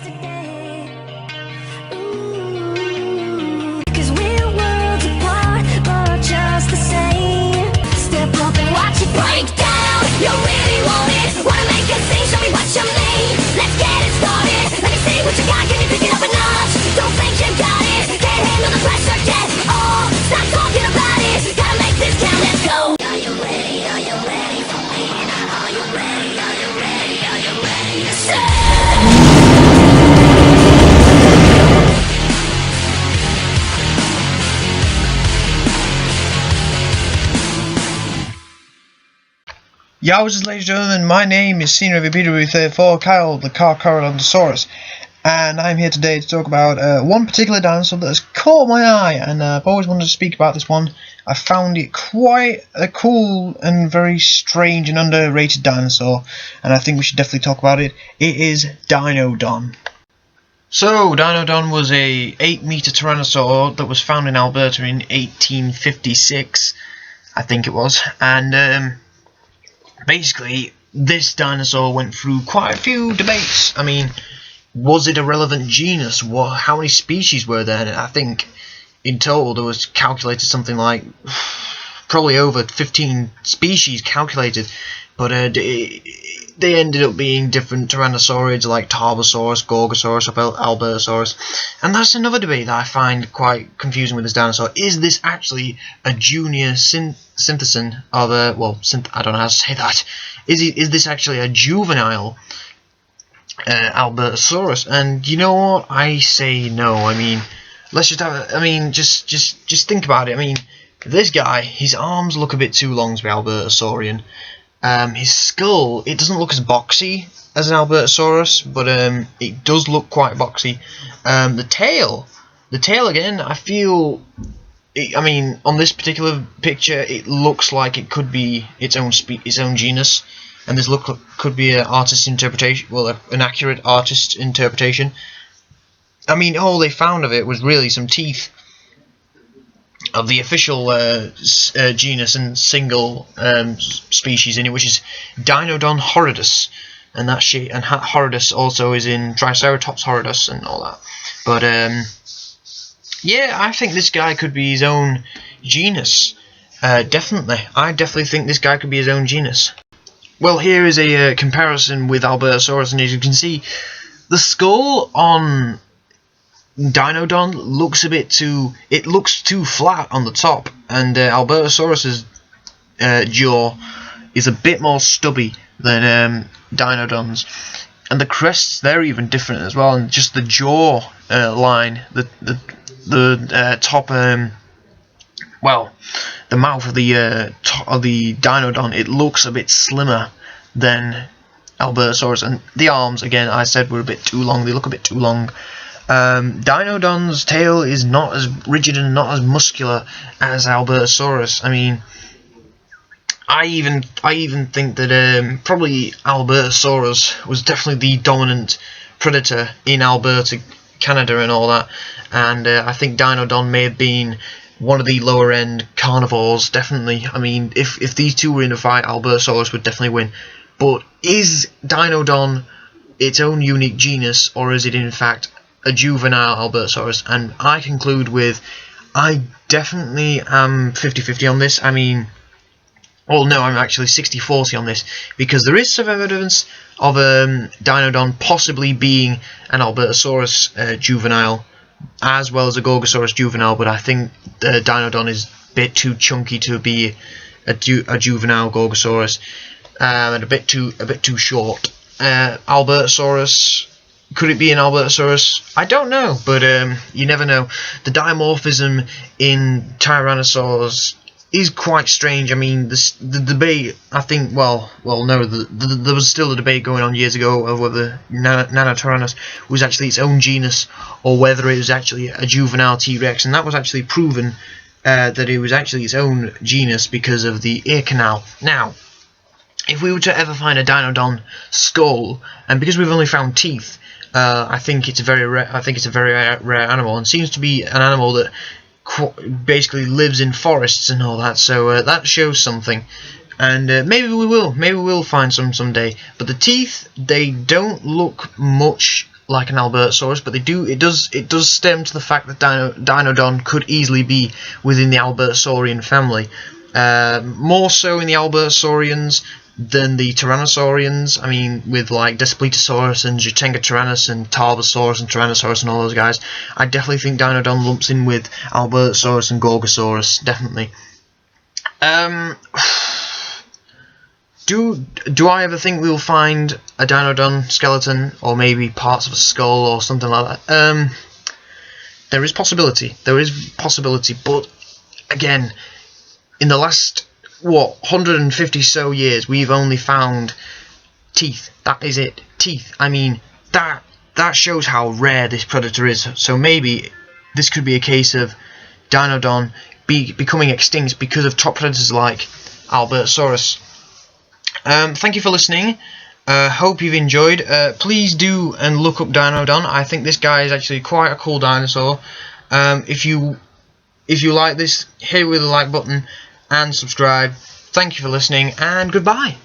yesterday. Ooh, 'cause we're worlds apart, but just the same. Step up and watch it break down. You really want it? Wanna make a scene? Show me what you mean. Let's get it started. Let me see what you got. Can you pick it up a notch? Don't think you got it. Can't handle the pressure yet. Oh, stop talking about it. Gotta make this count. Let's go. Are you ready? Are you ready for me? Are you ready? Are you ready? Are you ready to say? Yowzers, ladies and gentlemen, my name is Senior Repeater with 34 Kyle, the Carcharodontosaurus, and I'm here today to talk about one particular dinosaur that has caught my eye, and I've always wanted to speak about this one. I found it quite a cool and very strange and underrated dinosaur, and I think we should definitely talk about it. It is Deinodon. So, Deinodon was a 8-meter Tyrannosaur that was found in Alberta in 1856, I think it was, and basically, this dinosaur went through quite a few debates. I mean, was it a relevant genus? How many species were there? And I think in total there was calculated something like probably over 15 species calculated, but they ended up being different Tyrannosaurids like Tarbosaurus, Gorgosaurus, Albertosaurus, and that's another debate that I find quite confusing with this dinosaur. Is this actually a junior synthesis of a, I don't know how to say that. Is this actually a juvenile Albertosaurus? And you know what? I say no. I mean, let's just have just think about it. I mean, this guy, his arms look a bit too long to be Albertosaurian. His skull, it doesn't look as boxy as an Albertosaurus, but it does look quite boxy. The tail again, I feel, I mean, on this particular picture, it looks like it could be its own genus, and this could be an artist's interpretation, an accurate artist's interpretation. I mean, all they found of it was really some teeth of the official genus and single species in it, which is Deinodon horridus, and that and horridus also is in Triceratops horridus and all that. But yeah, I think this guy could be his own genus. Definitely, I definitely think this guy could be his own genus. Well, here is a comparison with Albertosaurus, and as you can see, the skull on Deinodon looks too flat on the top, and Albertosaurus's jaw is a bit more stubby than Deinodon's, and the crests, they're even different as well, and just the jaw line, the top, the mouth of the Deinodon, it looks a bit slimmer than Albertosaurus, and the arms, again, I said were a bit too long. They look a bit too long. Deinodon's tail is not as rigid and not as muscular as Albertosaurus. I mean, I even think that probably Albertosaurus was definitely the dominant predator in Alberta, Canada, and all that. And I think Deinodon may have been one of the lower end carnivores. Definitely. I mean, if these two were in a fight, Albertosaurus would definitely win. But is Deinodon its own unique genus, or is it in fact a juvenile Albertosaurus? And I conclude with, I definitely am 50-50 on this. I mean, well, no, I'm actually 60-40 on this, because there is some evidence of Deinodon possibly being an Albertosaurus juvenile, as well as a Gorgosaurus juvenile, but I think Deinodon is a bit too chunky to be a juvenile Gorgosaurus, and a bit too short. Albertosaurus, could it be an Albertosaurus? I don't know, but you never know. The dimorphism in Tyrannosaurs is quite strange. I mean, the debate, I think, there was still a debate going on years ago of whether Nanotyrannus was actually its own genus, or whether it was actually a juvenile T-Rex, and that was actually proven that it was actually its own genus because of the ear canal. Now, if we were to ever find a Deinodon skull, and because we've only found teeth, I think it's a very rare animal, and seems to be an animal that basically lives in forests and all that. So that shows something, and maybe we will find some someday. But the teeth, they don't look much like an Albertosaurus, but it does stem to the fact that Deinodon could easily be within the Albertosaurian family. More so in the Albertosaurians than the Tyrannosaurians. I mean, with like Deinodonsaurus and Tyrannus and Albertosaurus and Tyrannosaurus and all those guys, I definitely think Deinodon lumps in with Albertosaurus and Gorgosaurus, definitely. Do I ever think we'll find a Deinodon skeleton, or maybe parts of a skull or something like that? There is possibility. But again, in the last 150 so years, we've only found teeth. That is it, teeth. I mean, that shows how rare this predator is. So maybe this could be a case of Deinodon becoming extinct because of top predators like Albertosaurus. Thank you for listening. Hope you've enjoyed. Please do and look up Deinodon. I think this guy is actually quite a cool dinosaur. If you like this, hit it with the like button and subscribe. Thank you for listening, and goodbye.